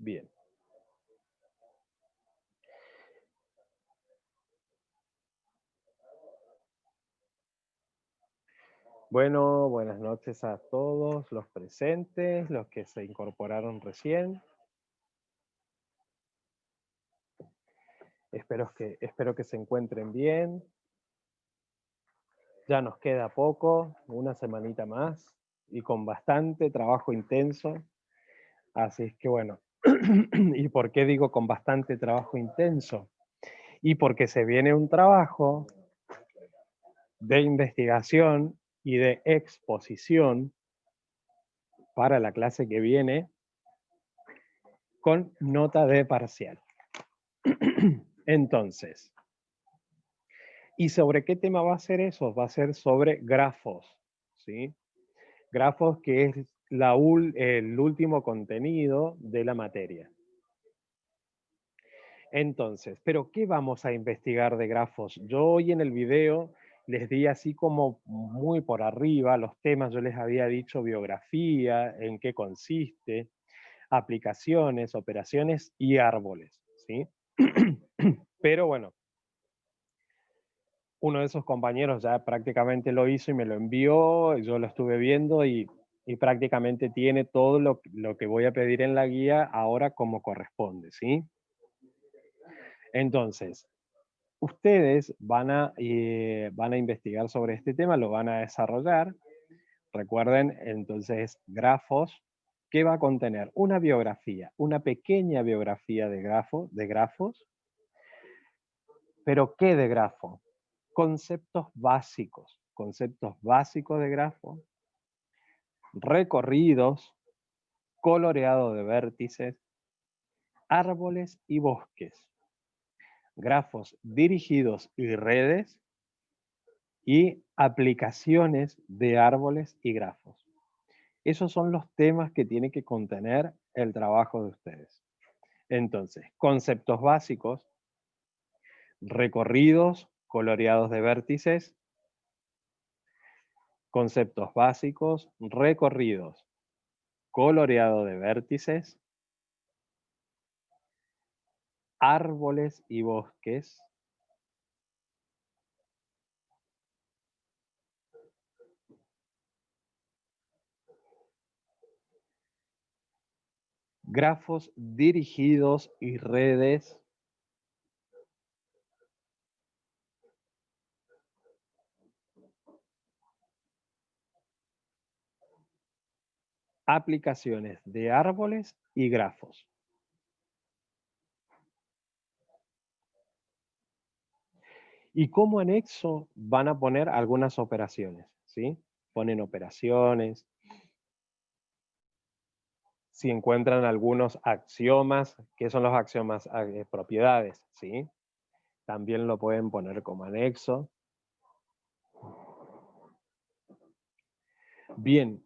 Bien. Bueno, buenas noches a todos los presentes, los que se incorporaron recién. Espero que se encuentren bien. Ya nos queda poco, una semanita más, y con bastante trabajo intenso. Así es que bueno, ¿y por qué digo con bastante trabajo intenso? Y porque se viene un trabajo de investigación y de exposición para la clase que viene con nota de parcial. Entonces, ¿y sobre qué tema va a ser eso? Va a ser sobre grafos, ¿sí? Grafos que es el último contenido de la materia. Entonces, ¿pero qué vamos a investigar de grafos? Yo hoy en el video les di así como muy por arriba los temas, yo les había dicho biografía, en qué consiste, aplicaciones, operaciones y árboles, ¿sí? Pero bueno, uno de esos compañeros ya prácticamente lo hizo y me lo envió, yo lo estuve viendo y prácticamente tiene todo lo que voy a pedir en la guía ahora como corresponde, ¿sí? Entonces, ustedes van a investigar sobre este tema, lo van a desarrollar. Recuerden, entonces, grafos, ¿qué va a contener? Una biografía, una pequeña biografía de grafos, pero ¿qué de grafo? Conceptos básicos de grafo, recorridos, coloreado de vértices, árboles y bosques, grafos dirigidos y redes, y aplicaciones de árboles y grafos. Esos son los temas que tiene que contener el trabajo de ustedes. Entonces, conceptos básicos, recorridos, coloreados de vértices, conceptos básicos, recorridos, coloreado de vértices, árboles y bosques, grafos dirigidos y redes, aplicaciones de árboles y grafos. Y como anexo van a poner algunas operaciones, ¿sí? Ponen operaciones. Si encuentran algunos axiomas, ¿qué son los axiomas? Propiedades, ¿sí? También lo pueden poner como anexo. Bien,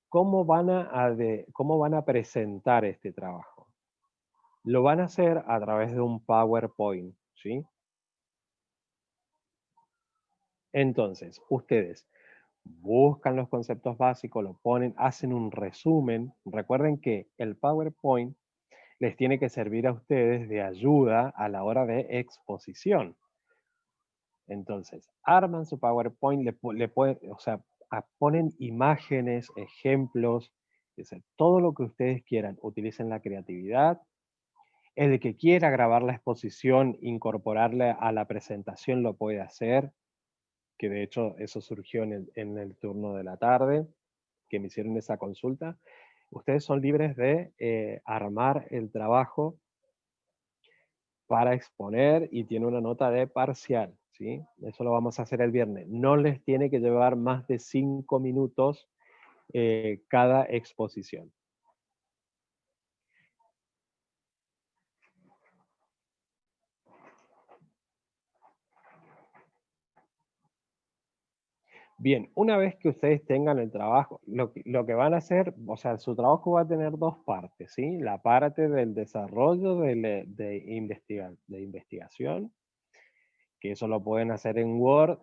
¿cómo van a presentar este trabajo? Lo van a hacer a través de un PowerPoint, ¿sí? Entonces, ustedes buscan los conceptos básicos, lo ponen, hacen un resumen. Recuerden que el PowerPoint les tiene que servir a ustedes de ayuda a la hora de exposición. Entonces, arman su PowerPoint, o sea, ponen imágenes, ejemplos, es decir, todo lo que ustedes quieran. Utilicen la creatividad. El que quiera grabar la exposición, incorporarla a la presentación, lo puede hacer, que de hecho eso surgió en el turno de la tarde, que me hicieron esa consulta. Ustedes son libres de armar el trabajo para exponer y tiene una nota de parcial, ¿sí? Eso lo vamos a hacer el viernes. No les tiene que llevar más de 5 minutos cada exposición. Bien, una vez que ustedes tengan el trabajo, lo que van a hacer, o sea, su trabajo va a tener dos partes, ¿sí? La parte del desarrollo de investigación, que eso lo pueden hacer en Word,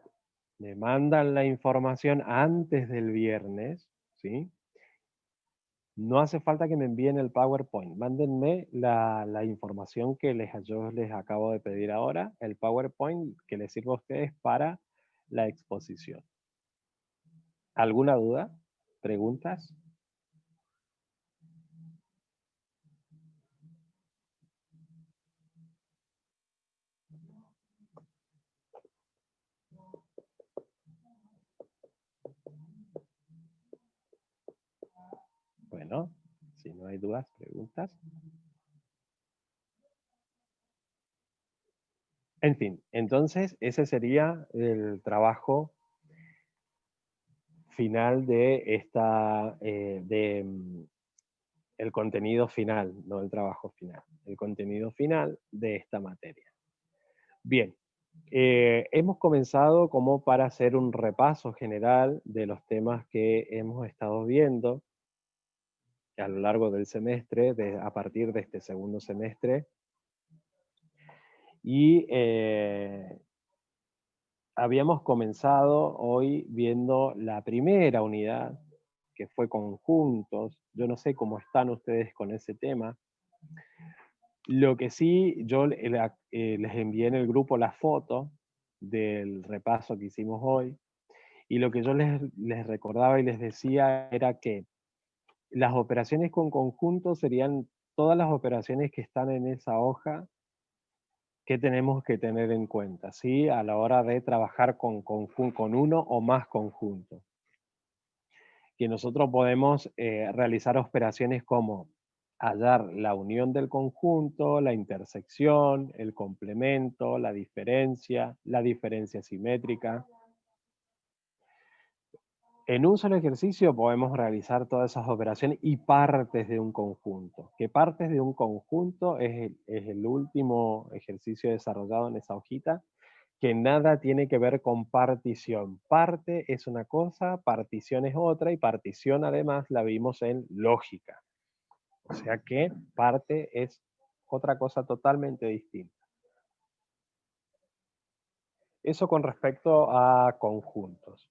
me mandan la información antes del viernes, ¿sí? No hace falta que me envíen el PowerPoint. Mándenme la información que yo les acabo de pedir ahora, el PowerPoint que les sirva a ustedes para la exposición. ¿Alguna duda? ¿Preguntas? Bueno, si no hay dudas, preguntas. En fin, entonces ese sería el trabajo final de el contenido final, no el trabajo final, el contenido final de esta materia. Bien, hemos comenzado como para hacer un repaso general de los temas que hemos estado viendo a lo largo del semestre, a partir de este segundo semestre, y habíamos comenzado hoy viendo la primera unidad, que fue conjuntos. Yo no sé cómo están ustedes con ese tema. Lo que sí, yo les envié en el grupo la foto del repaso que hicimos hoy, y lo que yo les recordaba y les decía era que las operaciones con conjuntos serían todas las operaciones que están en esa hoja que tenemos que tener en cuenta, ¿sí? A la hora de trabajar con uno o más conjuntos. Que nosotros podemos realizar operaciones como hallar la unión del conjunto, la intersección, el complemento, la diferencia simétrica. En un solo ejercicio podemos realizar todas esas operaciones y partes de un conjunto. Que partes de un conjunto es el último ejercicio desarrollado en esa hojita, que nada tiene que ver con partición. Parte es una cosa, partición es otra, y partición además la vimos en lógica. O sea que parte es otra cosa totalmente distinta. Eso con respecto a conjuntos.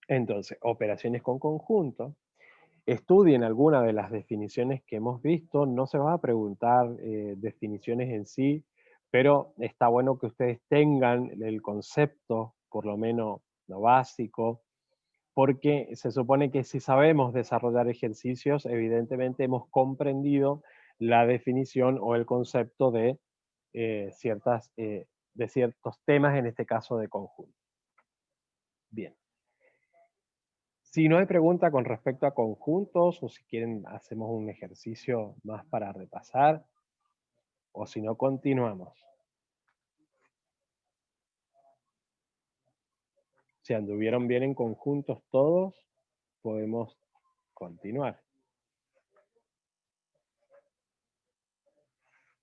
Entonces, operaciones con conjuntos. Estudien alguna de las definiciones que hemos visto. No se va a preguntar definiciones en sí, pero está bueno que ustedes tengan el concepto, por lo menos lo básico, porque se supone que si sabemos desarrollar ejercicios, evidentemente hemos comprendido la definición o el concepto de ciertos temas, en este caso de conjunto. Bien. Si no hay pregunta con respecto a conjuntos, o si quieren hacemos un ejercicio más para repasar, o si no continuamos. Si anduvieron bien en conjuntos todos, podemos continuar.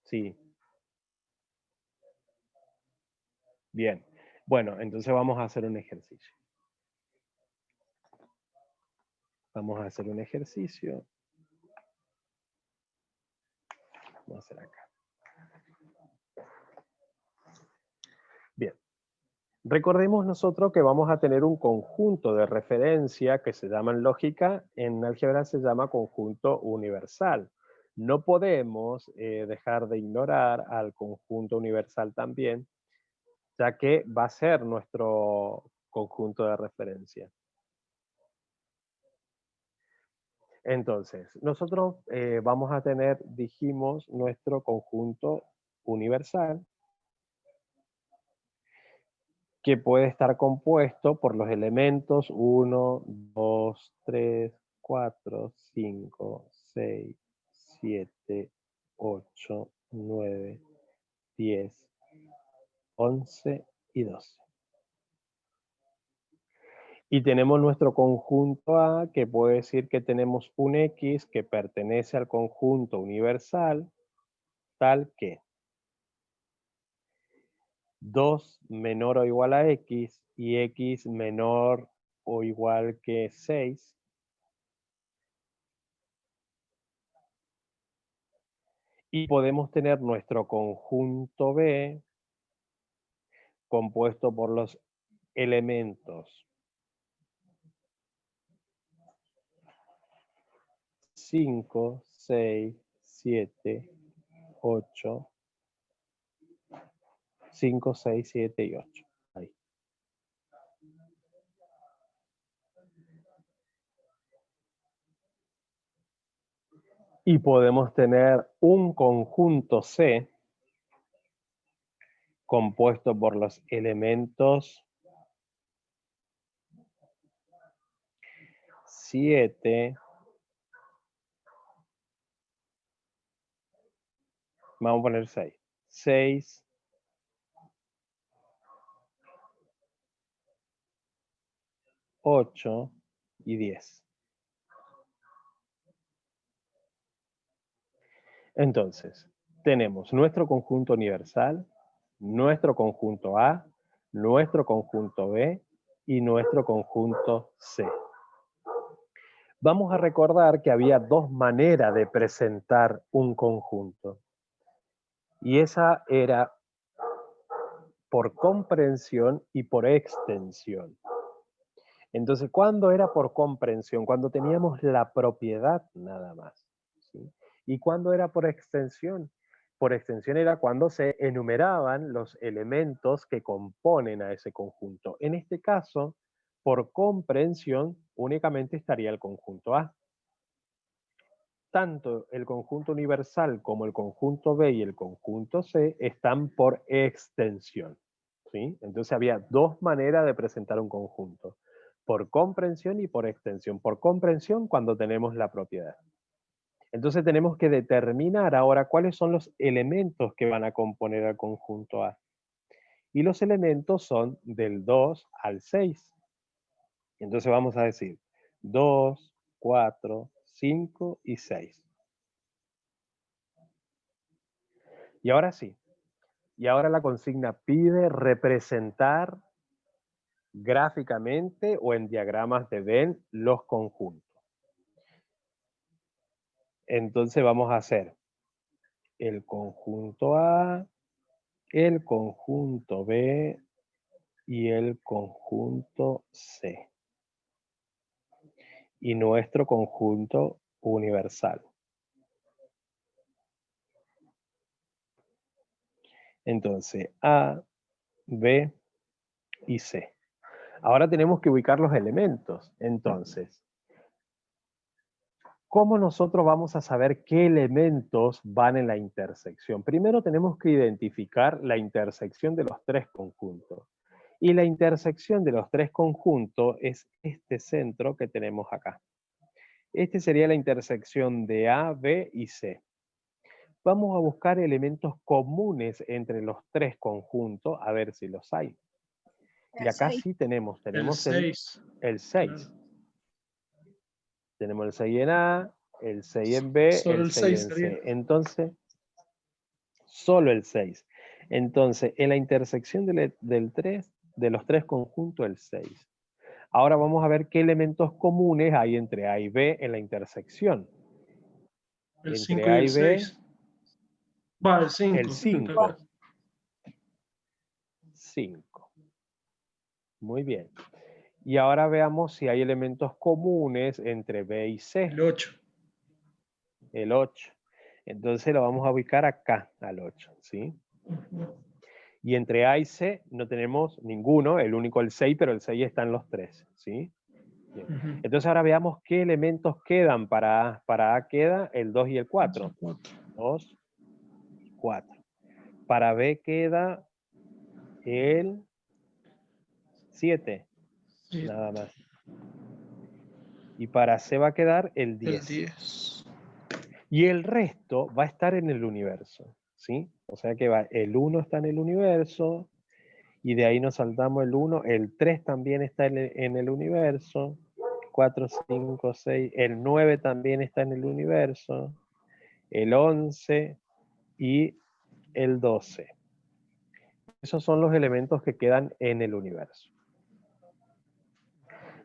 Sí. Bien. Bueno, entonces vamos a hacer un ejercicio. Vamos a hacer un ejercicio. Vamos a hacer acá. Bien. Recordemos nosotros que vamos a tener un conjunto de referencia que se llama en lógica, en álgebra se llama conjunto universal. No podemos dejar de ignorar al conjunto universal también, ya que va a ser nuestro conjunto de referencia. Entonces, nosotros vamos a tener, dijimos, nuestro conjunto universal, que puede estar compuesto por los elementos 1, 2, 3, 4, 5, 6, 7, 8, 9, 10, 11 y 12. Y tenemos nuestro conjunto A, que puede decir que tenemos un X que pertenece al conjunto universal, tal que 2 menor o igual a X y X menor o igual que 6. Y podemos tener nuestro conjunto B compuesto por los elementos 5, 6, 7, 8, 5, 6, 7 y 8. Ahí. Y podemos tener un conjunto C compuesto por los elementos 7, vamos a poner 6, 6, 8 y 10. Entonces, tenemos nuestro conjunto universal, nuestro conjunto A, nuestro conjunto B y nuestro conjunto C. Vamos a recordar que había dos maneras de presentar un conjunto. Y esa era por comprensión y por extensión. Entonces, ¿cuándo era por comprensión? Cuando teníamos la propiedad nada más, ¿sí? ¿Y cuándo era por extensión? Por extensión era cuando se enumeraban los elementos que componen a ese conjunto. En este caso, por comprensión, únicamente estaría el conjunto A. Tanto el conjunto universal como el conjunto B y el conjunto C están por extensión, ¿sí? Entonces había dos maneras de presentar un conjunto, por comprensión y por extensión. Por comprensión cuando tenemos la propiedad. Entonces tenemos que determinar ahora cuáles son los elementos que van a componer al conjunto A. Y los elementos son del 2 al 6. Entonces vamos a decir 2, 4, 5 y 6. Y ahora sí, y ahora la consigna pide representar gráficamente o en diagramas de Venn los conjuntos. Entonces vamos a hacer el conjunto A, el conjunto B y el conjunto C. Y nuestro conjunto universal. Entonces A, B y C. Ahora tenemos que ubicar los elementos. Entonces, ¿cómo nosotros vamos a saber qué elementos van en la intersección? Primero tenemos que identificar la intersección de los tres conjuntos. Y la intersección de los tres conjuntos es este centro que tenemos acá. Este sería la intersección de A, B y C. Vamos a buscar elementos comunes entre los tres conjuntos, a ver si los hay. Y acá sí tenemos El 6. el 6. Claro. Tenemos el 6 en A, el 6 en B, Solo el el 6 6 en sería. C. Entonces, solo el 6. Entonces, en la intersección de los tres conjuntos, el 6. Ahora vamos a ver qué elementos comunes hay entre A y B en la intersección. El Entre 5 y A el y B, 6. Va, el el 5. 5. 5. Muy bien. Y ahora veamos si hay elementos comunes entre B y C. El 8. El 8. Entonces lo vamos a ubicar acá, al 8, ¿sí? Y entre A y C no tenemos ninguno, el único el 6, pero el 6 está en los tres, ¿sí? Bien. Entonces ahora veamos qué elementos quedan para A. Para A queda el 2 y el 4. 2, 4. Para B queda el 7, nada más. Y para C va a quedar el 10. El 10. Y el resto va a estar en el universo, ¿sí? O sea que el 1 está en el universo, y de ahí nos saltamos el 1, el 3 también está en el universo, 4, 5, 6, el 9 también está en el universo, el 11 y el 12. Esos son los elementos que quedan en el universo.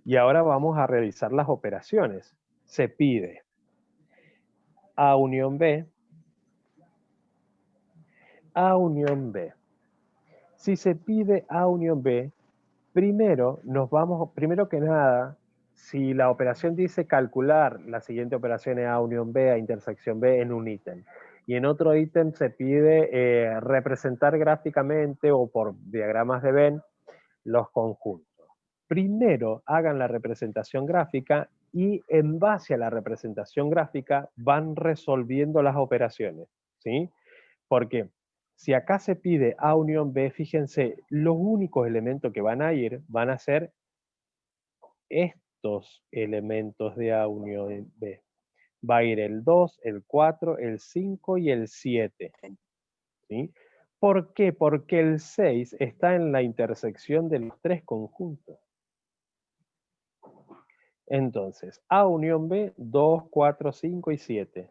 Y ahora vamos a realizar las operaciones. Se pide A unión B, A unión B. Si se pide A unión B, primero que nada, si la operación dice calcular la siguiente operación A unión B a intersección B en un ítem, y en otro ítem se pide representar gráficamente o por diagramas de Venn los conjuntos. Primero hagan la representación gráfica y en base a la representación gráfica van resolviendo las operaciones, ¿sí? Porque si acá se pide A unión B, fíjense, los únicos elementos que van a ir van a ser estos elementos de A unión B. Va a ir el 2, el 4, el 5 y el 7. ¿Sí? ¿Por qué? Porque el 6 está en la intersección de los tres conjuntos. Entonces, A unión B, 2, 4, 5 y 7.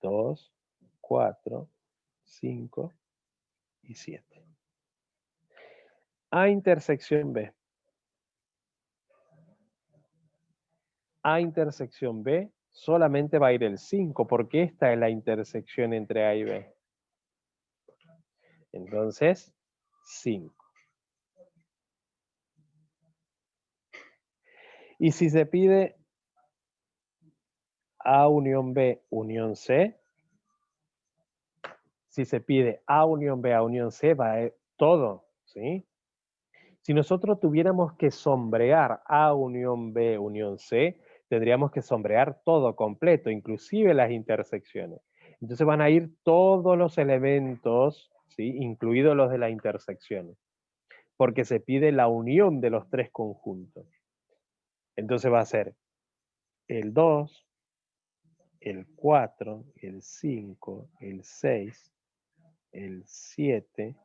2, 4, 5 y 7. A intersección B. A intersección B solamente va a ir el 5 porque esta es la intersección entre A y B. Entonces, 5. Y si se pide A unión B, unión C, si se pide A unión B, A unión C, va a todo, ¿sí? Si nosotros tuviéramos que sombrear A unión B, unión C, tendríamos que sombrear todo completo, inclusive las intersecciones. Entonces van a ir todos los elementos, ¿sí? Incluidos los de las intersecciones, porque se pide la unión de los tres conjuntos. Entonces va a ser el 2, el 4, el 5, el 6, el 7,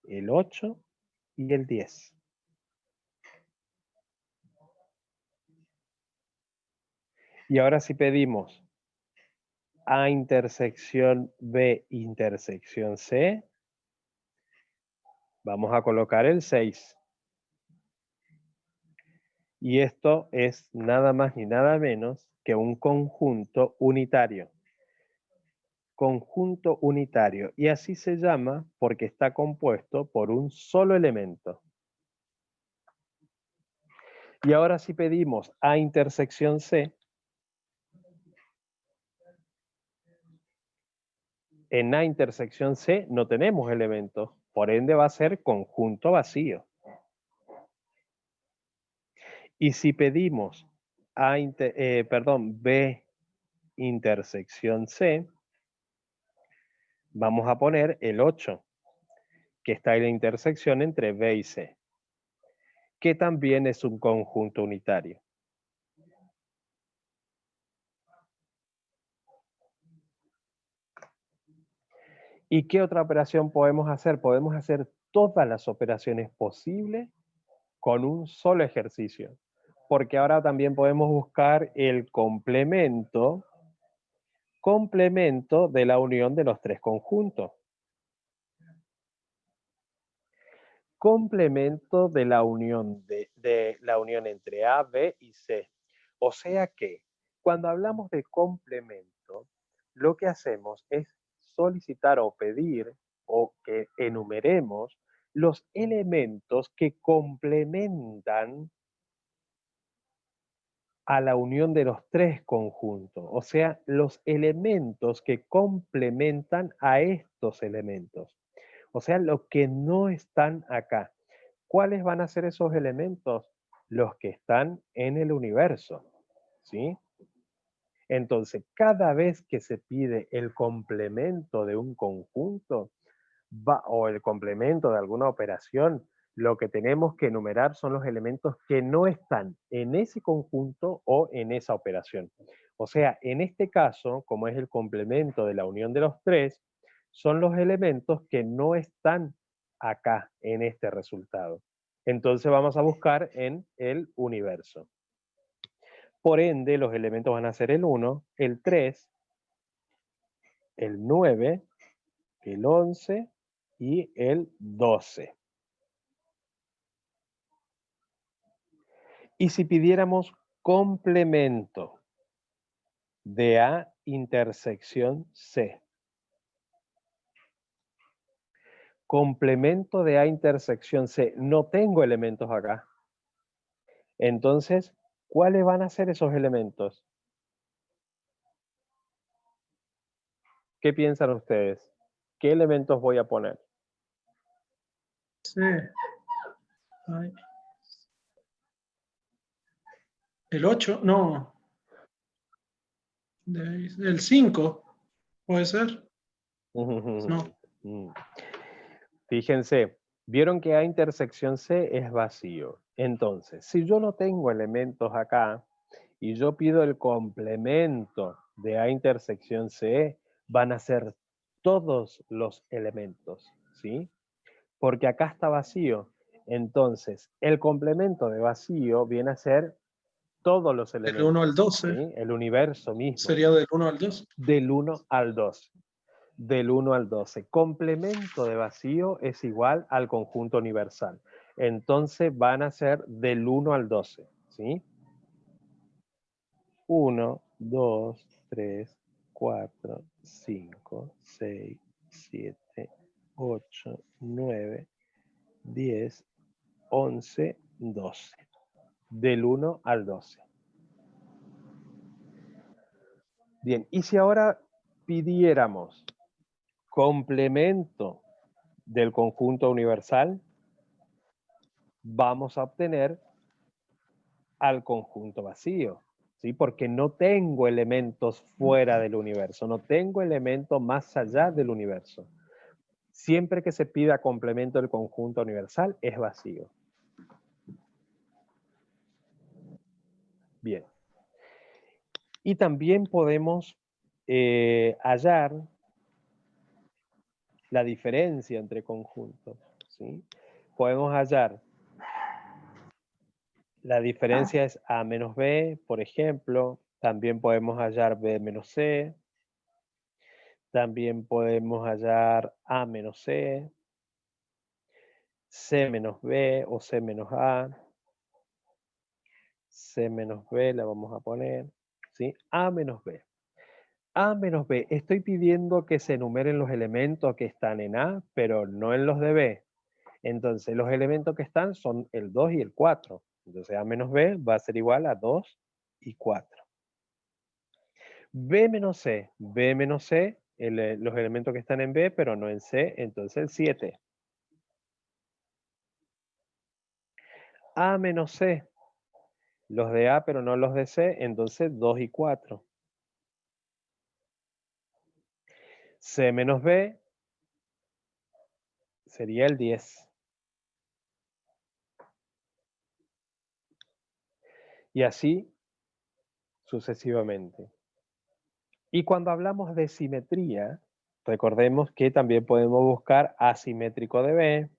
el 8 y el 10. Y ahora si pedimos A intersección B intersección C, vamos a colocar el 6. Y esto es nada más ni nada menos que un conjunto unitario. Conjunto unitario. Y así se llama porque está compuesto por un solo elemento. Y ahora si pedimos A intersección C, en A intersección C no tenemos elementos, por ende va a ser conjunto vacío. Y si pedimos B intersección C, vamos a poner el 8, que está en la intersección entre B y C, que también es un conjunto unitario. ¿Y qué otra operación podemos hacer? Podemos hacer todas las operaciones posibles con un solo ejercicio, porque ahora también podemos buscar el complemento de la unión de los tres conjuntos. Complemento de la unión de la unión entre A, B y C. O sea que cuando hablamos de complemento, lo que hacemos es solicitar o pedir o que enumeremos los elementos que complementan a la unión de los tres conjuntos, o sea, los elementos que complementan a estos elementos, o sea, los que no están acá. ¿Cuáles van a ser esos elementos? Los que están en el universo, ¿sí? Entonces, cada vez que se pide el complemento de un conjunto o el complemento de alguna operación, lo que tenemos que enumerar son los elementos que no están en ese conjunto o en esa operación. O sea, en este caso, como es el complemento de la unión de los tres, son los elementos que no están acá en este resultado. Entonces vamos a buscar en el universo. Por ende, los elementos van a ser el 1, el 3, el 9, el 11 y el 12. Y si pidiéramos complemento de A intersección C. Complemento de A intersección C. No tengo elementos acá. Entonces, ¿cuáles van a ser esos elementos? ¿Qué piensan ustedes? ¿Qué elementos voy a poner? C. Ay. El 8, no. El 5, puede ser. No. Fíjense, vieron que A intersección C es vacío. Entonces, si yo no tengo elementos acá y yo pido el complemento de A intersección C, van a ser todos los elementos, ¿sí? Porque acá está vacío. Entonces, el complemento de vacío viene a ser todos los Del 1 al elementos, 12. ¿sí? El universo mismo. Sería del 1 al 2. Del 1 al 2. Del 1 al 12. Complemento de vacío es igual al conjunto universal. Entonces van a ser del 1 al 12, ¿sí? 1, 2, 3, 4, 5, 6, 7, 8, 9, 10, 11, 12. Del 1 al 12. Bien, y si ahora pidiéramos complemento del conjunto universal, vamos a obtener al conjunto vacío, ¿sí? Porque no tengo elementos fuera del universo, no tengo elementos más allá del universo. Siempre que se pida complemento del conjunto universal, es vacío. Bien. Y también podemos hallar la diferencia entre conjuntos, ¿sí? Podemos hallar la diferencia es A menos B, por ejemplo. También podemos hallar B menos C. También podemos hallar A menos C, C menos B o C menos A. C menos B la vamos a poner, ¿sí? A menos B. A menos B, estoy pidiendo que se enumeren los elementos que están en A, pero no en los de B. Entonces, los elementos que están son el 2 y el 4. Entonces, A menos B va a ser igual a 2 y 4. B menos C. B menos C, los elementos que están en B, pero no en C, entonces el 7. A menos C. Los de A, pero no los de C, entonces 2 y 4. C menos B sería el 10. Y así sucesivamente. Y cuando hablamos de simetría, recordemos que también podemos buscar asimétrico de B.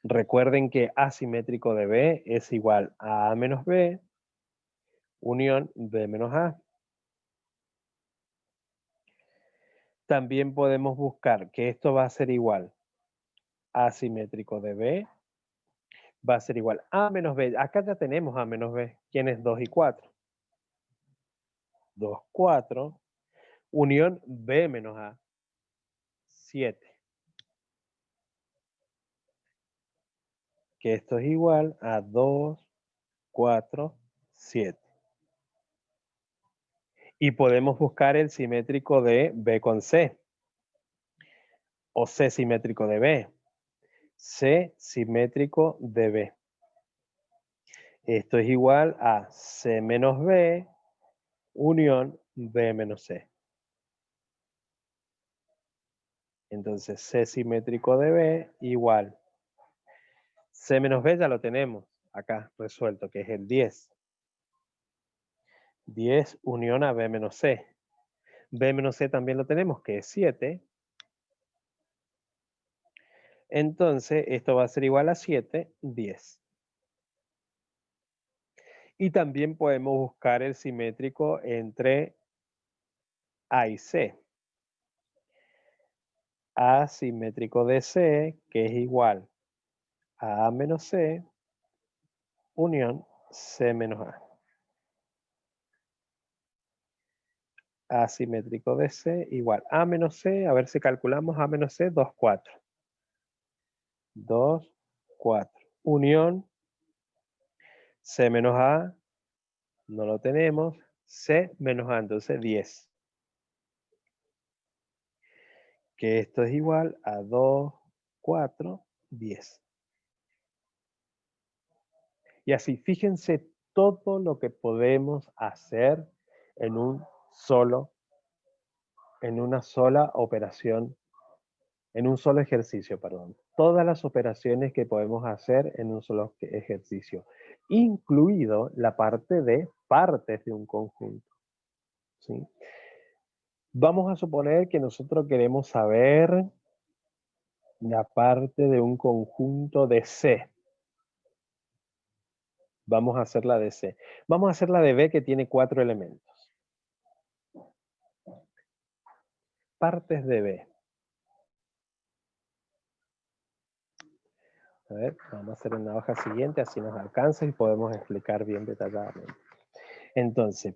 Recuerden que asimétrico de B es igual a menos B unión B menos A. También podemos buscar que esto va a ser igual asimétrico de B va a ser igual a menos B. Acá ya tenemos A menos B. ¿Quién es 2 y 4? 2, 4. Unión B menos A. 7. Que esto es igual a 2, 4, 7. Y podemos buscar el simétrico de B con C. O C simétrico de B. C simétrico de B. Esto es igual a C menos B unión B menos C. Entonces C simétrico de B igual. C menos B ya lo tenemos acá resuelto, que es el 10. 10 unión a B menos C. B menos C también lo tenemos, que es 7. Entonces esto va a ser igual a 7, 10. Y también podemos buscar el simétrico entre A y C. A simétrico de C, que es igual a A menos C, unión C menos A. A simétrico de C igual A menos C, a ver si calculamos A menos C, 2, 4. 2, 4. Unión C menos A, no lo tenemos. C menos A, entonces 10. Que esto es igual a 2, 4, 10. Y así, fíjense todo lo que podemos hacer en una sola operación, en un solo ejercicio, perdón. Todas las operaciones que podemos hacer en un solo ejercicio, incluido la parte de partes de un conjunto. ¿Sí? Vamos a suponer que nosotros queremos saber la parte de un conjunto de C. Vamos a hacer la de C. Vamos a hacer la de B, que tiene 4 elementos. Partes de B. A ver, vamos a hacer en la hoja siguiente, así nos alcanza y podemos explicar bien detalladamente. Entonces,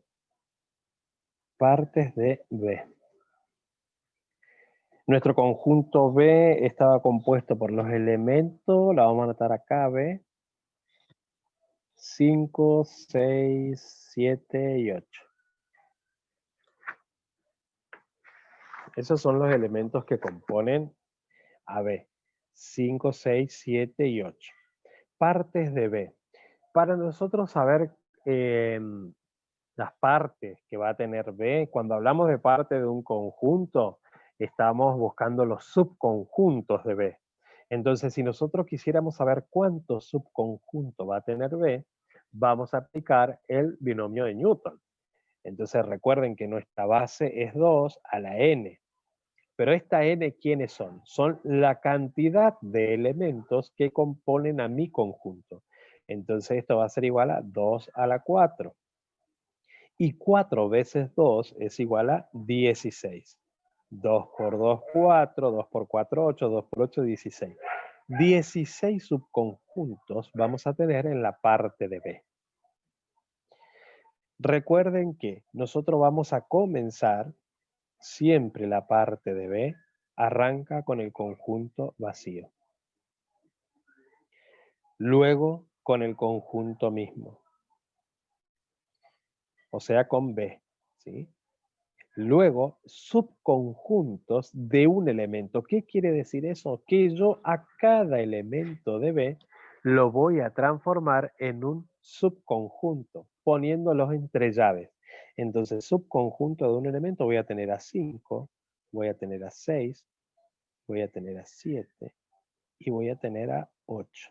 partes de B. Nuestro conjunto B estaba compuesto por los elementos, la vamos a anotar acá, B, 5, 6, 7 y 8. Esos son los elementos que componen a B. 5, 6, 7 y 8. Partes de B. Para nosotros saber las partes que va a tener B, cuando hablamos de parte de un conjunto, estamos buscando los subconjuntos de B. Entonces, si nosotros quisiéramos saber cuántos subconjuntos va a tener B, vamos a aplicar el binomio de Newton. Entonces, recuerden que nuestra base es 2 a la n. Pero esta n, ¿quiénes son? Son la cantidad de elementos que componen a mi conjunto. Entonces, esto va a ser igual a 2 a la 4. Y 4 veces 2 es igual a 16. 2 por 2, 4, 2 por 4, 8, 2 por 8, 16. 16 subconjuntos vamos a tener en la parte de B. Recuerden que nosotros vamos a comenzar, siempre la parte de B arranca con el conjunto vacío. Luego con el conjunto mismo. O sea, con B, ¿sí? Luego, subconjuntos de un elemento. ¿Qué quiere decir eso? Que yo a cada elemento de B lo voy a transformar en un subconjunto, poniéndolos entre llaves. Entonces, subconjunto de un elemento voy a tener a 5, voy a tener a 6, voy a tener a 7 y voy a tener a 8.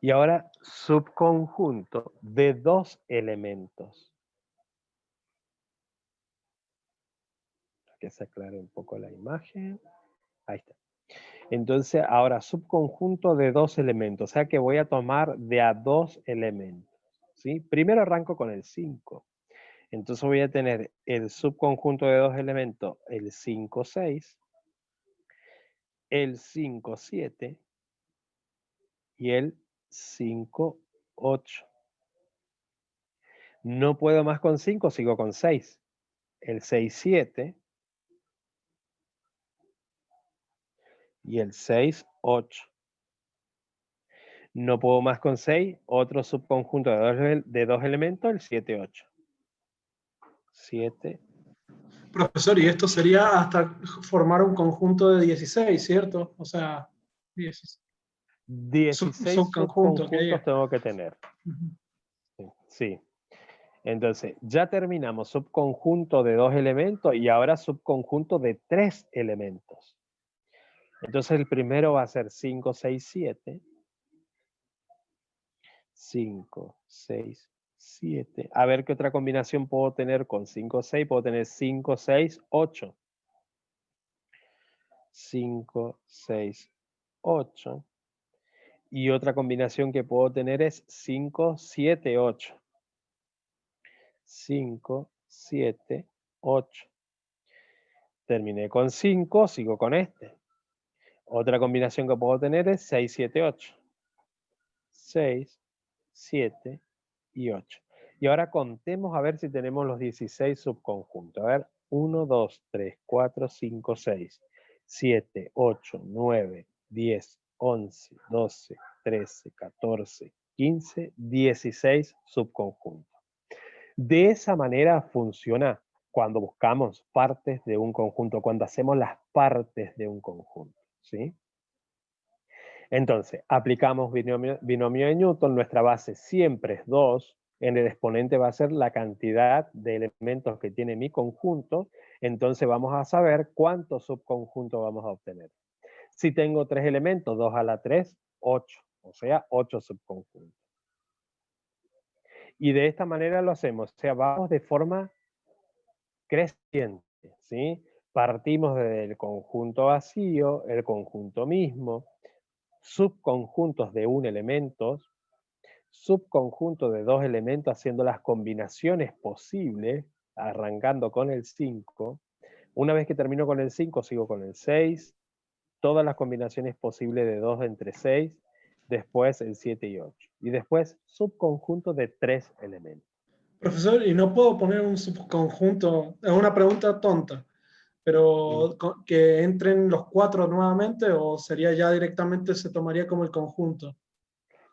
Y ahora, subconjunto de dos elementos. Que se aclare un poco la imagen. Ahí está. Entonces, ahora, subconjunto de dos elementos. O sea que voy a tomar de a dos elementos. ¿Sí? Primero arranco con el 5. Entonces voy a tener el subconjunto de dos elementos, el 5, 6, el 5, 7 y el 5, 8. No puedo más con 5, sigo con 6. El 6, 7 y el 6, 8. No puedo más con 6, otro subconjunto de dos elementos, el 7, 8. 7. Profesor, y esto sería hasta formar un conjunto de 16, ¿cierto? O sea, 16 subconjuntos que haya. tengo que tener. Sí. Entonces, ya terminamos subconjunto de dos elementos y ahora subconjunto de tres elementos. Entonces, el primero va a ser 5, 6, 7. 5, 6, 7. A ver qué otra combinación puedo tener con 5, 6. Puedo tener 5, 6, 8. 5, 6, 8. Y otra combinación que puedo tener es 5, 7, 8. 5, 7, 8. Terminé con 5, sigo con este. Otra combinación que puedo tener es 6, 7, 8. 6, 7 y 8. Y ahora contemos a ver si tenemos los 16 subconjuntos. A ver, 1, 2, 3, 4, 5, 6. 7, 8, 9, 10, 11, 12, 13, 14, 15, 16 subconjuntos. De esa manera funciona cuando buscamos partes de un conjunto, cuando hacemos las partes de un conjunto, ¿sí? Entonces, aplicamos binomio de Newton, nuestra base siempre es 2, en el exponente va a ser la cantidad de elementos que tiene mi conjunto, entonces vamos a saber cuántos subconjuntos vamos a obtener. Si tengo 3 elementos, 2 a la 3, 8, o sea, 8 subconjuntos. Y de esta manera lo hacemos, o sea, vamos de forma creciente, ¿sí? Partimos del conjunto vacío, el conjunto mismo, subconjuntos de un elemento, subconjunto de 2 elementos haciendo las combinaciones posibles, arrancando con el 5. Una vez que termino con el 5, sigo con el 6, todas las combinaciones posibles de 2 entre 6, después el 7 y 8. Y después subconjunto de 3 elementos. Profesor, ¿y no puedo poner un subconjunto? Es una pregunta tonta, pero que entren los 4 nuevamente o sería ya directamente se tomaría como el conjunto.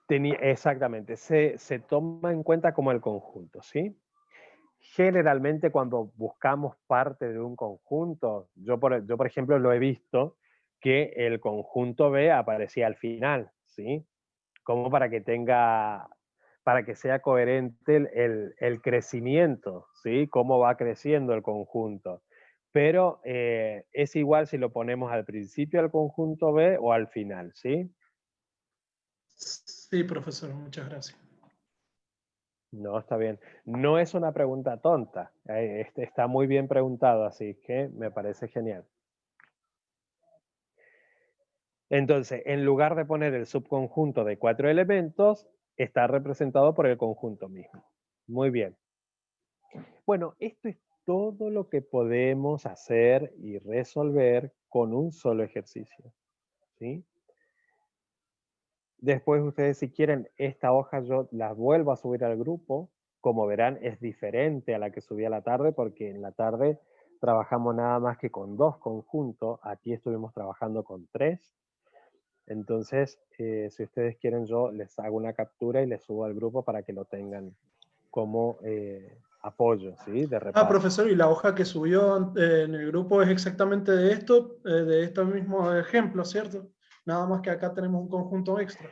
Exactamente, se toma en cuenta como el conjunto, ¿sí? Generalmente cuando buscamos parte de un conjunto, yo por ejemplo lo he visto, que el conjunto B aparecía al final, ¿sí? Como para que sea coherente el crecimiento, ¿sí? Cómo va creciendo el conjunto. Pero es igual si lo ponemos al principio del conjunto B o al final, ¿sí? Sí, profesor, muchas gracias. No, está bien. No es una pregunta tonta. Está muy bien preguntado, así que me parece genial. Entonces, en lugar de poner el subconjunto de 4 elementos, está representado por el conjunto mismo. Muy bien. Bueno, esto es todo lo que podemos hacer y resolver con un solo ejercicio, ¿sí? Después ustedes, si quieren, esta hoja yo la vuelvo a subir al grupo. Como verán, es diferente a la que subí a la tarde, porque en la tarde trabajamos nada más que con 2 conjuntos. Aquí estuvimos trabajando con 3. Entonces, si ustedes quieren, yo les hago una captura y les subo al grupo para que lo tengan como apoyo, ¿sí? De Ah, repaso. profesor, y la hoja que subió en el grupo es exactamente de estos mismos ejemplos, ¿cierto? Nada más que acá tenemos un conjunto extra.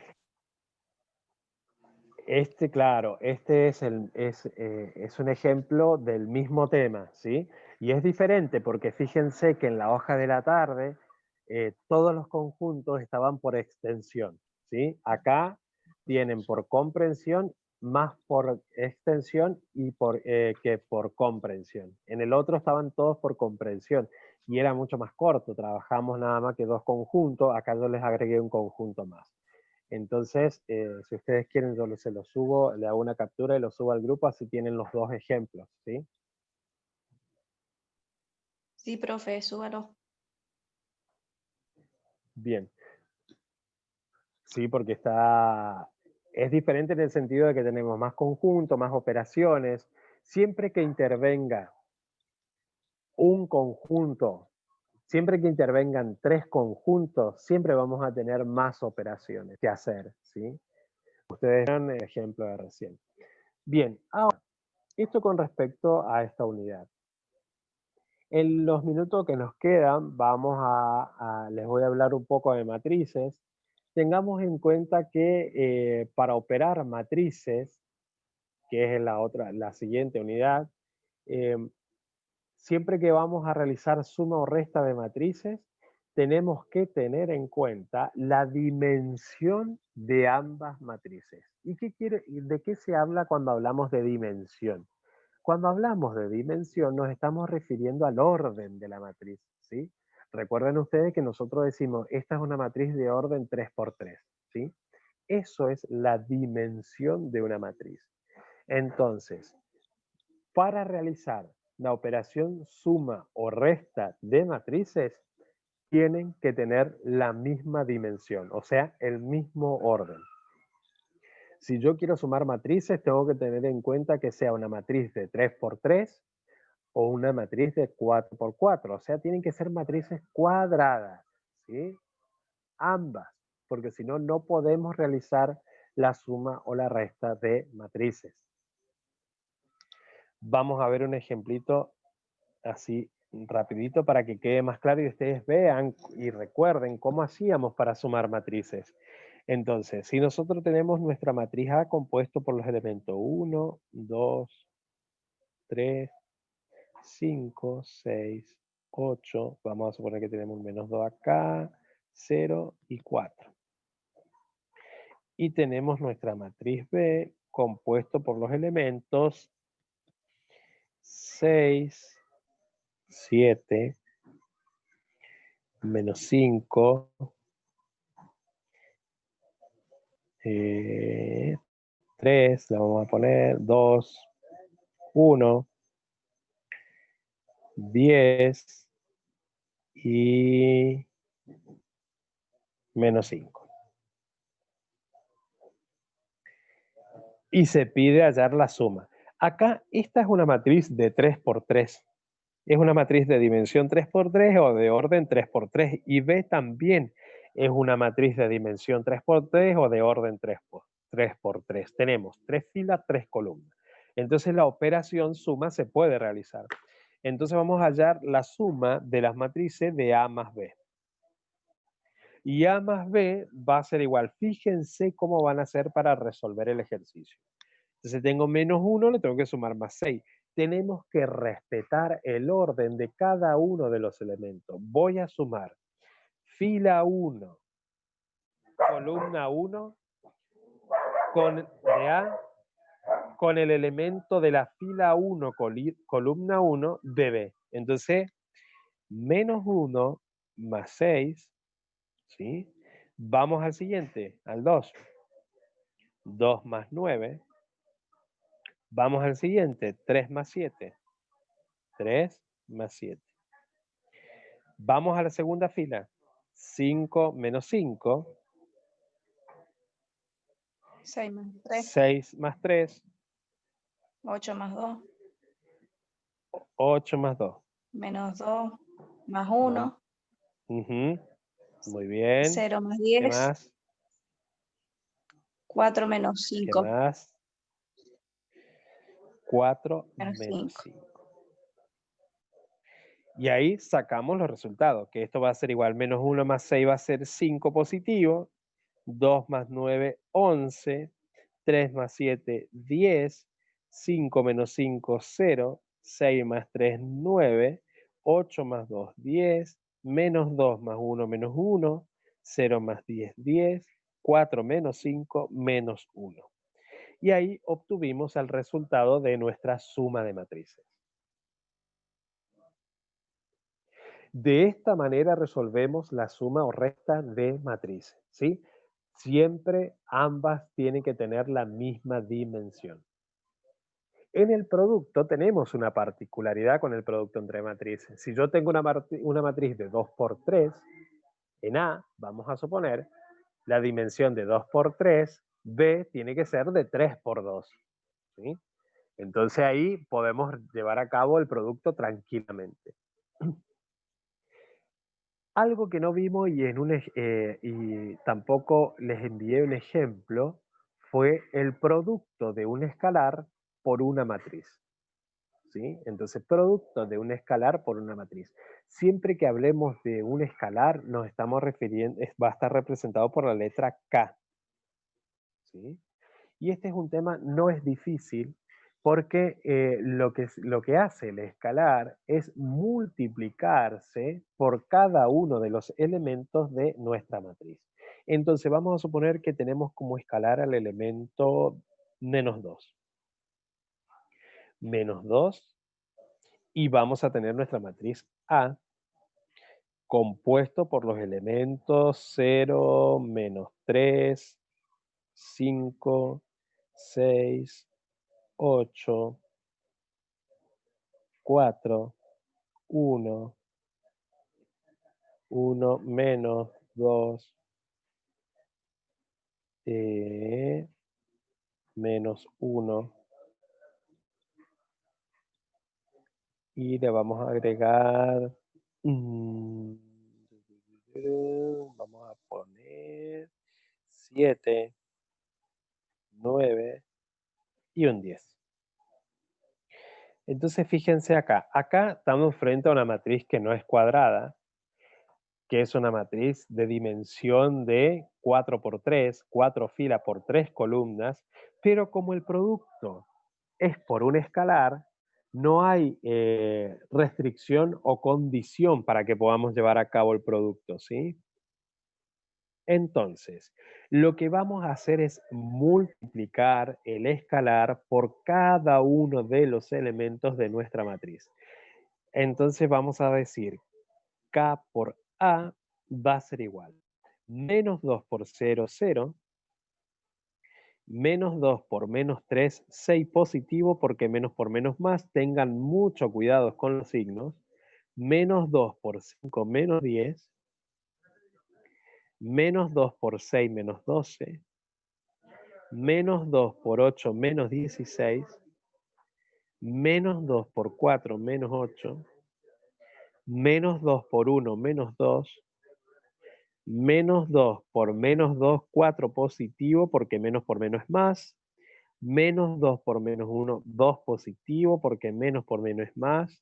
Claro, este es un ejemplo del mismo tema, ¿sí? Y es diferente porque fíjense que en la hoja de la tarde todos los conjuntos estaban por extensión, ¿sí? Acá tienen por comprensión más por extensión que por comprensión. En el otro estaban todos por comprensión y era mucho más corto, trabajamos nada más que 2 conjuntos, acá yo les agregué un conjunto más. Entonces, si ustedes quieren, yo se lo subo, le hago una captura y lo subo al grupo, así tienen los 2 ejemplos, ¿sí? Sí, profe, súbalo. Bien. Sí, porque es diferente en el sentido de que tenemos más conjunto, más operaciones. Siempre que intervenga un conjunto, siempre que intervengan 3 conjuntos, siempre vamos a tener más operaciones que hacer, ¿sí? Ustedes dan el ejemplo de recién. Bien, ahora, esto con respecto a esta unidad. En los minutos que nos quedan, les voy a hablar un poco de matrices. Tengamos en cuenta que para operar matrices, que es la siguiente unidad, eh, siempre que vamos a realizar suma o resta de matrices, tenemos que tener en cuenta la dimensión de ambas matrices. ¿De qué se habla cuando hablamos de dimensión? Cuando hablamos de dimensión nos estamos refiriendo al orden de la matriz, ¿sí? Recuerden ustedes que nosotros decimos, esta es una matriz de orden 3×3, ¿sí? Eso es la dimensión de una matriz. Entonces, para realizar la operación suma o resta de matrices, tienen que tener la misma dimensión, o sea, el mismo orden. Si yo quiero sumar matrices, tengo que tener en cuenta que sea una matriz de 3×3 o una matriz de 4 por 4. O sea, tienen que ser matrices cuadradas, ¿sí? Ambas, porque si no, no podemos realizar la suma o la resta de matrices. Vamos a ver un ejemplito así rapidito para que quede más claro y ustedes vean y recuerden cómo hacíamos para sumar matrices. Entonces, si nosotros tenemos nuestra matriz A compuesto por los elementos 1, 2, 3, 5, 6, 8, vamos a suponer que tenemos un menos 2 acá, 0 y 4. Y tenemos nuestra matriz B compuesto por los elementos 6, 7, menos 5, 3, la vamos a poner, 2, 1, 10 y menos 5. Y se pide hallar la suma. Acá, esta es una matriz de 3 por 3. Es una matriz de dimensión 3 por 3 o de orden 3 por 3. Y B también es una matriz de dimensión 3 por 3 o de orden 3 por 3. Tenemos 3 filas, 3 columnas. Entonces la operación suma se puede realizar. Entonces vamos a hallar la suma de las matrices de A más B. Y A más B va a ser igual. Fíjense cómo van a ser para resolver el ejercicio. Entonces tengo menos 1, le tengo que sumar más 6. Tenemos que respetar el orden de cada uno de los elementos. Voy a sumar fila 1, columna 1, de A, con el elemento de la fila 1, columna 1, de B. Entonces, menos 1 más 6, ¿sí? Vamos al siguiente, al 2. 2 más 9. Vamos al siguiente, 3 más 7. 3 más 7. Vamos a la segunda fila. 5 menos 5. 6 más 3. 6 más 3. 8 más 2. 8 más 2. Menos 2. Más 1. Muy bien. 0 más ¿Qué 10. más? 4 menos ¿Qué 5. más? 4 Menos menos 5. 5. Y ahí sacamos los resultados, que esto va a ser igual, menos 1 más 6 va a ser 5 positivo, 2 más 9, 11, 3 más 7, 10, 5 menos 5, 0, 6 más 3, 9, 8 más 2, 10, menos 2 más 1, menos 1, 0 más 10, 10, 4 menos 5, menos 1. Y ahí obtuvimos el resultado de nuestra suma de matrices. De esta manera resolvemos la suma o resta de matrices, ¿sí? Siempre ambas tienen que tener la misma dimensión. En el producto tenemos una particularidad con el producto entre matrices. Si yo tengo una matriz de 2 por 3, en A, vamos a suponer, la dimensión de 2 por 3, B tiene que ser de 3 por 2, ¿sí? Entonces ahí podemos llevar a cabo el producto tranquilamente. Algo que no vimos y tampoco les envié un ejemplo fue el producto de un escalar por una matriz, ¿sí? Entonces, producto de un escalar por una matriz. Siempre que hablemos de un escalar, nos estamos refiriendo, va a estar representado por la letra K, ¿sí? Y este es un tema, no es difícil, porque lo que hace el escalar es multiplicarse por cada uno de los elementos de nuestra matriz. Entonces vamos a suponer que tenemos como escalar al elemento menos 2. Menos 2 y vamos a tener nuestra matriz A compuesto por los elementos 0, menos 3, 5, 6, 8, 4, 1, 1 menos 2, menos 1, Y le vamos a agregar, vamos a poner 7, 9 y un 10. Entonces fíjense acá, estamos frente a una matriz que no es cuadrada, que es una matriz de dimensión de 4 por 3, 4 filas por 3 columnas, pero como el producto es por un escalar, no hay restricción o condición para que podamos llevar a cabo el producto, ¿sí? Entonces, lo que vamos a hacer es multiplicar el escalar por cada uno de los elementos de nuestra matriz. Entonces vamos a decir K por A va a ser igual. Menos 2 por 0, 0. Menos 2 por menos 3, 6 positivo, porque menos por menos más. Tengan mucho cuidado con los signos. Menos 2 por 5, menos 10. Menos 2 por 6, menos 12. Menos 2 por 8, menos 16. Menos 2 por 4, menos 8. Menos 2 por 1, menos 2. Menos 2 por menos 2, 4 positivo, porque menos por menos es más. Menos 2 por menos 1, 2 positivo, porque menos por menos es más.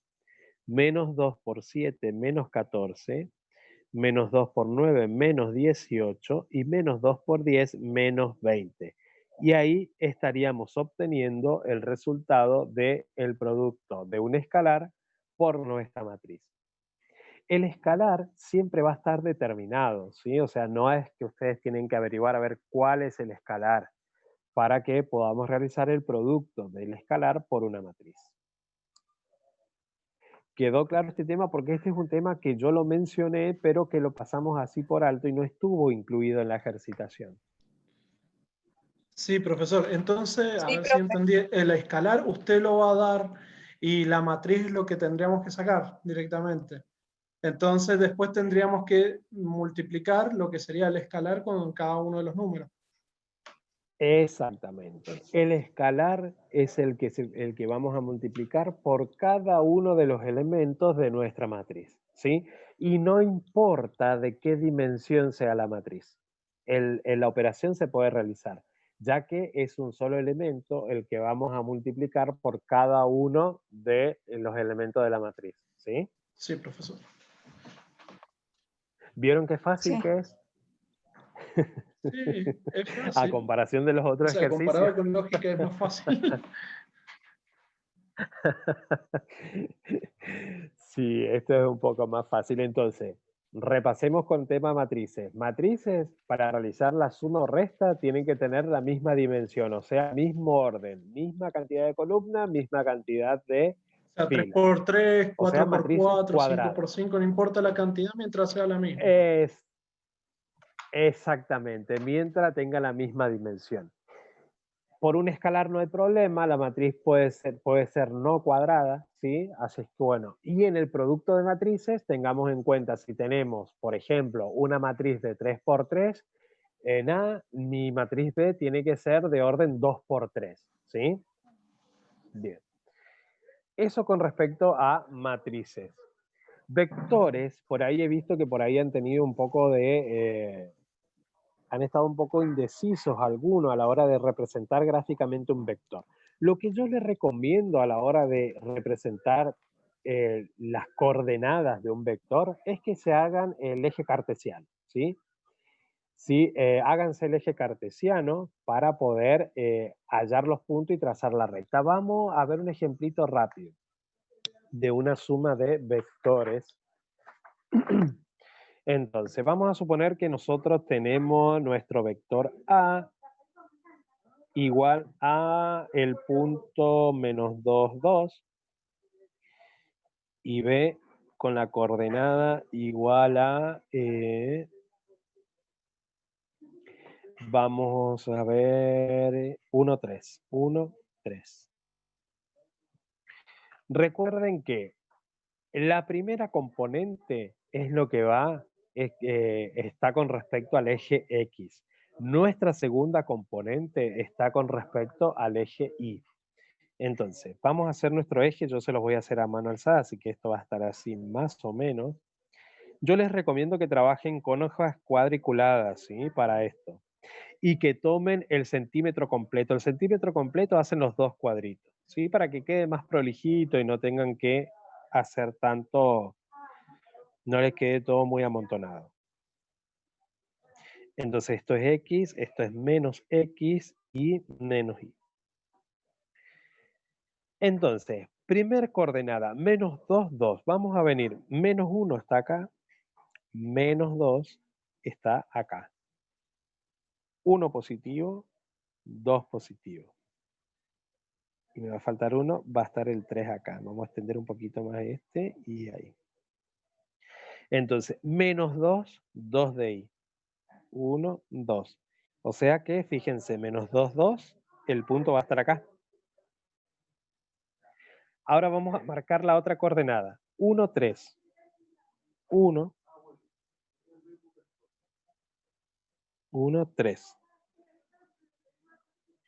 Menos 2 por 7, menos 14. Menos 2 por 9, menos 18. Y menos 2 por 10, menos 20. Y ahí estaríamos obteniendo el resultado del producto de un escalar por nuestra matriz. El escalar siempre va a estar determinado, ¿sí? O sea, no es que ustedes tienen que averiguar a ver cuál es el escalar para que podamos realizar el producto del escalar por una matriz. ¿Quedó claro este tema? Porque este es un tema que yo lo mencioné, pero que lo pasamos así por alto y no estuvo incluido en la ejercitación. Sí, profesor. Entonces, a Sí, ver si profe. entendí, el escalar usted lo va a dar y la matriz es lo que tendríamos que sacar directamente. Entonces, después tendríamos que multiplicar lo que sería el escalar con cada uno de los números. Exactamente. El escalar es el que vamos a multiplicar por cada uno de los elementos de nuestra matriz, ¿sí? Y no importa de qué dimensión sea la matriz, la operación se puede realizar, ya que es un solo elemento el que vamos a multiplicar por cada uno de los elementos de la matriz, ¿sí? Sí, profesor. ¿Vieron qué fácil Sí. que es? Sí, es A fácil. comparación de los O otros sea, ejercicios. comparado con lógica es más fácil. Sí, esto es un poco más fácil. Entonces, repasemos con tema matrices. Matrices, para realizar la suma o resta, tienen que tener la misma dimensión, o sea, mismo orden, misma cantidad de columnas, misma cantidad de O sea, 3 filas. por 3, O sea, 4 por matrices 4, 5 por cuadradas. 5, no importa la cantidad mientras sea la misma. Es exactamente, mientras tenga la misma dimensión. Por un escalar no hay problema, la matriz puede ser no cuadrada, ¿sí? Así es que bueno, y en el producto de matrices tengamos en cuenta si tenemos, por ejemplo, una matriz de 3 por 3, en A, mi matriz B tiene que ser de orden 2 por 3, ¿sí? Bien. Eso con respecto a matrices. Vectores, por ahí he visto que por ahí han tenido un poco de... han estado un poco indecisos algunos a la hora de representar gráficamente un vector. Lo que yo les recomiendo a la hora de representar las coordenadas de un vector es que se hagan el eje cartesiano, ¿sí? Sí, háganse el eje cartesiano para poder hallar los puntos y trazar la recta. Vamos a ver un ejemplito rápido de una suma de vectores. Entonces, vamos a suponer que nosotros tenemos nuestro vector A igual a el punto menos 2, 2 y B con la coordenada igual a, vamos a ver, 1, 3, 1, 3. Recuerden que la primera componente es lo que está con respecto al eje X. Nuestra segunda componente está con respecto al eje Y. Entonces, vamos a hacer nuestro eje, yo se los voy a hacer a mano alzada, así que esto va a estar así más o menos. Yo les recomiendo que trabajen con hojas cuadriculadas, ¿sí? Para esto. Y que tomen el centímetro completo. El centímetro completo hacen los dos cuadritos, ¿sí? Para que quede más prolijito y no tengan que hacer tanto, no les quede todo muy amontonado. Entonces esto es X, esto es menos X y menos Y. Entonces, primer coordenada, menos 2, 2. Vamos a venir, menos 1 está acá, menos 2 está acá. 1 positivo, 2 positivo. Y me va a faltar 1, va a estar el 3 acá. Vamos a extender un poquito más este y ahí. Entonces, menos 2, 2 de ahí. 1, 2. O sea que, fíjense, menos 2, 2, el punto va a estar acá. Ahora vamos a marcar la otra coordenada. 1, 3. 1, 1, 3.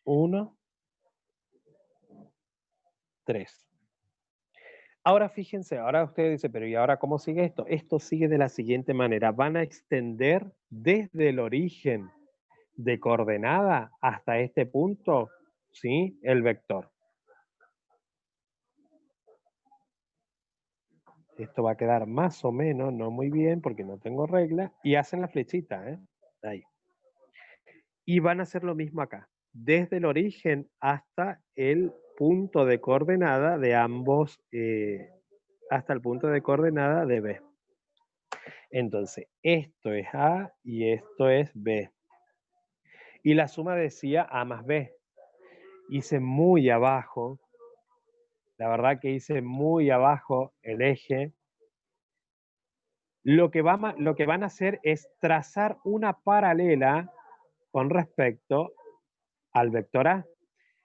1, 3. Ahora fíjense, ahora usted dice, pero ¿y ahora cómo sigue esto? Esto sigue de la siguiente manera. Van a extender desde el origen de coordenada hasta este punto, ¿sí? El vector. Esto va a quedar más o menos, no muy bien porque no tengo regla, y hacen la flechita, ¿eh? Ahí. Y van a hacer lo mismo acá, desde el origen hasta el punto de coordenada de ambos, hasta el punto de coordenada de B. Entonces, esto es A y esto es B. Y la suma decía A más B. Hice muy abajo, la verdad que hice muy abajo el eje. Lo que van a hacer es trazar una paralela con respecto al vector A.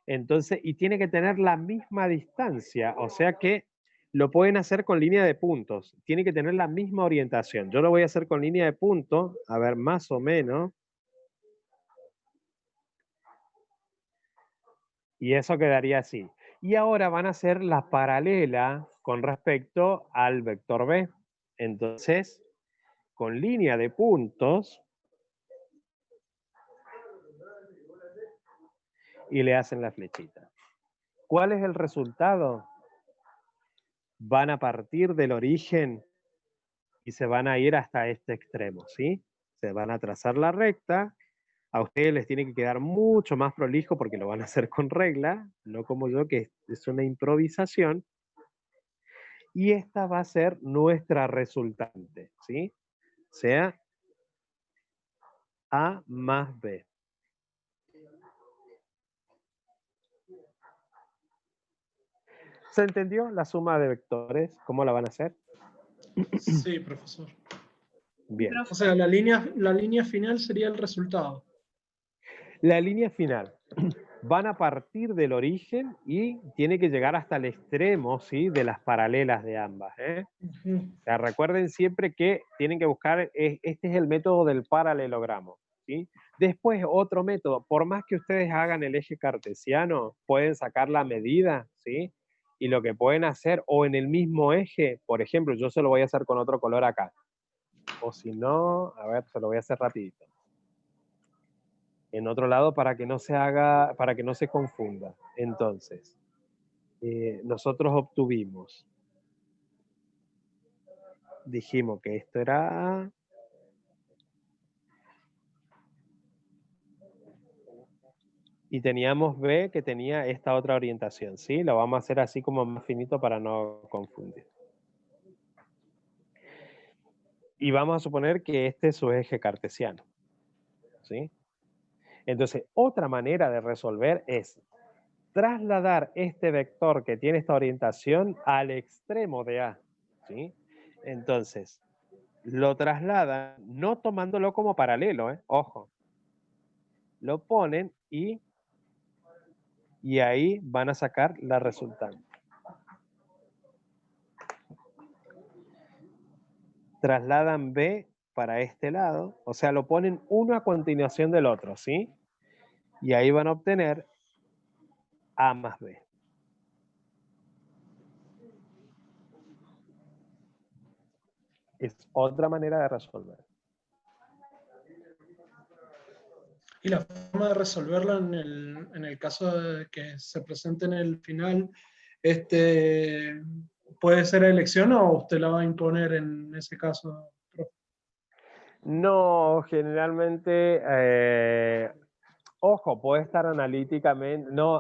Entonces, y tiene que tener la misma distancia, o sea que lo pueden hacer con línea de puntos. Tiene que tener la misma orientación. Yo lo voy a hacer con línea de puntos, a ver, más o menos. Y eso quedaría así. Y ahora van a hacer la paralela con respecto al vector B. Entonces, con línea de puntos, y le hacen la flechita. ¿Cuál es el resultado? Van a partir del origen y se van a ir hasta este extremo, ¿sí? Se van a trazar la recta. A ustedes les tiene que quedar mucho más prolijo porque lo van a hacer con regla, no como yo que es una improvisación. Y esta va a ser nuestra resultante, ¿sí? O sea, A más B. ¿Se entendió la suma de vectores? ¿Cómo la van a hacer? Sí, profesor. Bien. O sea, la línea final sería el resultado. La línea final. Van a partir del origen y tiene que llegar hasta el extremo, ¿sí? De las paralelas de ambas, ¿eh? O sea, recuerden siempre que tienen que buscar, este es el método del paralelogramo, ¿sí? Después, otro método, por más que ustedes hagan el eje cartesiano, pueden sacar la medida, ¿sí? Y lo que pueden hacer, o en el mismo eje, por ejemplo, yo se lo voy a hacer con otro color acá. O si no, a ver, se lo voy a hacer rapidito. En otro lado para que no se haga, para que no se confunda. Entonces, nosotros obtuvimos, dijimos que esto era A, y teníamos B que tenía esta otra orientación, ¿sí? Lo vamos a hacer así como más finito para no confundir. Y vamos a suponer que este es su eje cartesiano, ¿sí? Entonces, otra manera de resolver es trasladar este vector que tiene esta orientación al extremo de A, ¿sí? Entonces, lo trasladan no tomándolo como paralelo, ojo. Lo ponen y ahí van a sacar la resultante. Trasladan B para este lado, o sea, lo ponen uno a continuación del otro, ¿sí? Y ahí van a obtener A más B. Es otra manera de resolver. Y la forma de resolverla en el caso de que se presente en el final, ¿puede ser elección o usted la va a imponer en ese caso, profe? No, generalmente, ojo, puede estar analíticamente, no,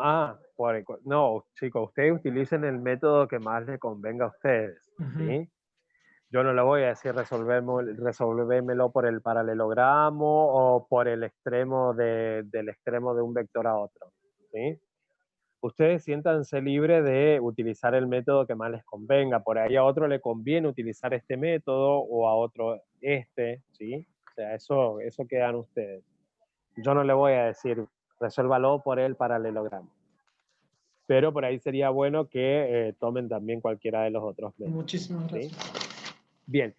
no, chicos, ustedes utilicen el método que más les convenga a ustedes, ¿sí? Yo no le voy a decir resolvémelo por el paralelogramo o por el extremo del extremo de un vector a otro, ¿sí? Ustedes siéntanse libres de utilizar el método que más les convenga. Por ahí a otro le conviene utilizar este método o a otro ¿sí? O sea, eso quedan ustedes. Yo no le voy a decir, resuélvalo por el paralelogramo. Pero por ahí sería bueno que tomen también cualquiera de los otros métodos. Muchísimas gracias. ¿Sí? Bien.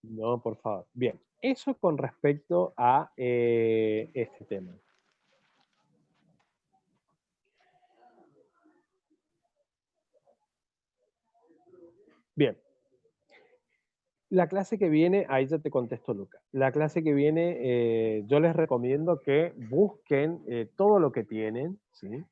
No, por favor. Bien. Eso con respecto a este tema. Bien. La clase que viene, ahí ya te contesto, Luca. La clase que viene, yo les recomiendo que busquen todo lo que tienen, ¿sí?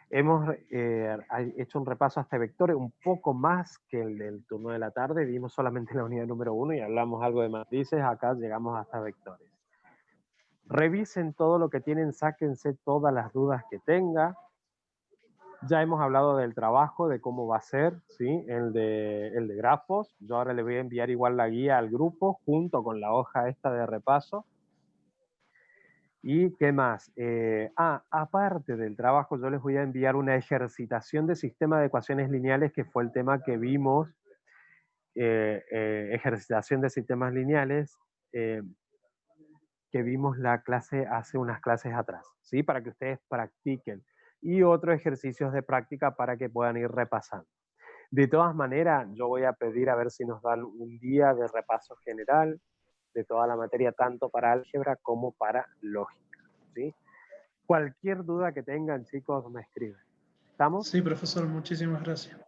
Hemos hecho un repaso a este vector un poco más que el del turno de la tarde. Vimos solamente la unidad número 1 y hablamos algo de matrices. Acá llegamos hasta vectores. Revisen todo lo que tienen, sáquense todas las dudas que tengan. Ya hemos hablado del trabajo, de cómo va a ser, ¿sí? El de grafos. Yo ahora le voy a enviar igual la guía al grupo junto con la hoja esta de repaso. ¿Y qué más? Aparte del trabajo, yo les voy a enviar una ejercitación de sistema de ecuaciones lineales, que fue el tema que vimos. Ejercitación de sistemas lineales, que vimos la clase hace unas clases atrás, ¿sí? Para que ustedes practiquen. Y otros ejercicios de práctica para que puedan ir repasando. De todas maneras, yo voy a pedir a ver si nos dan un día de repaso general de toda la materia, tanto para álgebra como para lógica, ¿sí? Cualquier duda que tengan, chicos, me escriben. ¿Estamos? Sí, profesor, muchísimas gracias.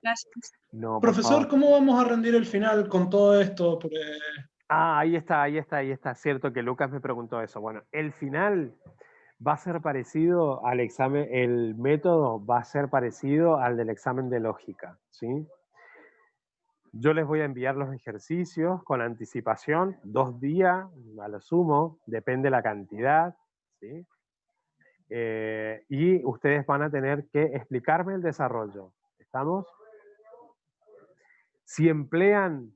Gracias. No, por Profesor, favor. ¿cómo vamos a rendir el final con todo esto? Porque Ahí está. Cierto que Lucas me preguntó eso. Bueno, el final va a ser parecido al examen, el método va a ser parecido al del examen de lógica, ¿sí? Yo les voy a enviar los ejercicios con anticipación, 2 días a lo sumo, depende la cantidad, ¿sí? Y ustedes van a tener que explicarme el desarrollo. ¿Estamos? Si emplean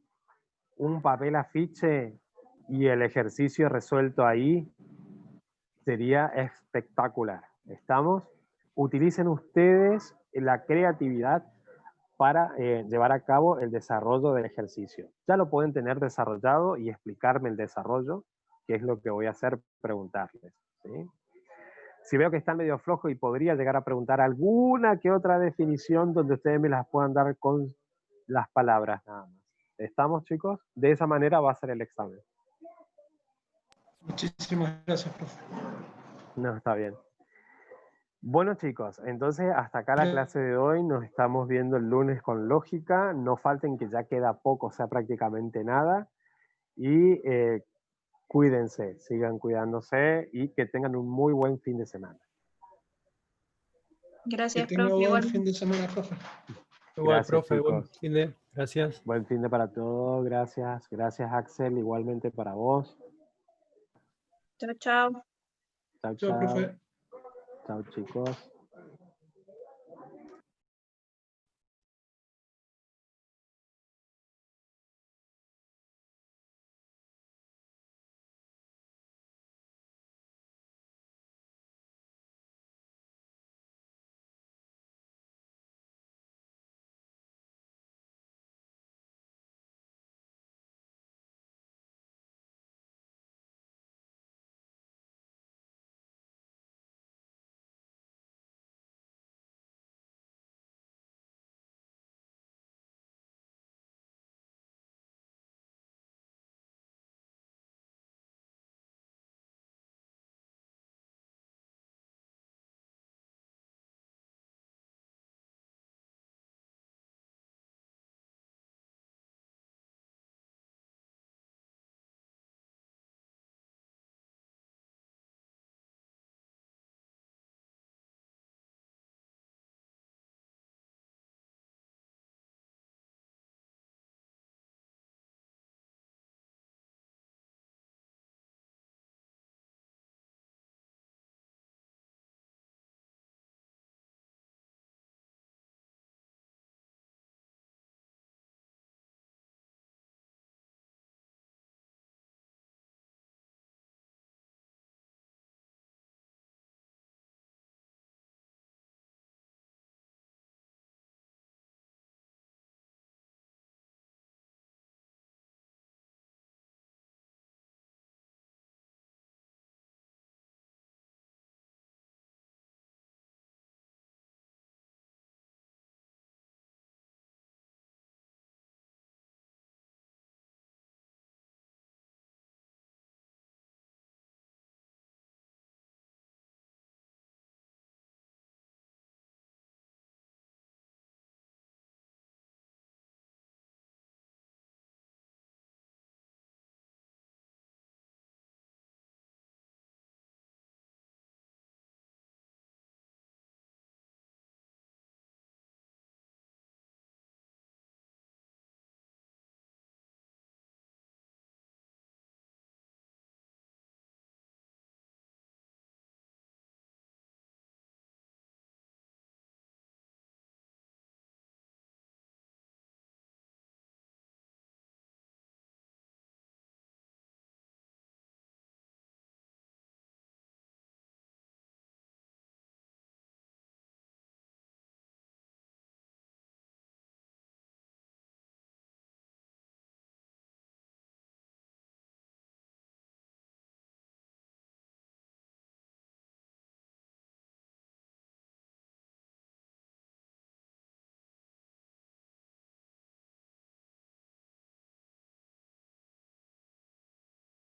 un papel afiche y el ejercicio resuelto ahí, sería espectacular. ¿Estamos? Utilicen ustedes la creatividad para llevar a cabo el desarrollo del ejercicio. Ya lo pueden tener desarrollado y explicarme el desarrollo, que es lo que voy a hacer, preguntarles, ¿sí? Si veo que están medio flojos y podría llegar a preguntar alguna que otra definición donde ustedes me las puedan dar con las palabras nada más. ¿Estamos, chicos? De esa manera va a ser el examen. muchísimas gracias, profe. No, está bien. Bueno, chicos, entonces hasta acá la clase de hoy. Nos estamos viendo el lunes con lógica. No falten, que ya queda poco, o sea, prácticamente nada. Y cuídense, sigan cuidándose y que tengan un muy buen fin de semana. Que Gracias, tenga profe. buen Igual. fin de semana, profe. Igual, Gracias, profe, buen chicos. fin de. Gracias. Buen fin de para todos. Gracias. Gracias, Axel. Igualmente para vos. Chao, chao. Chao, Chao, chao. profe. Chao, chicos.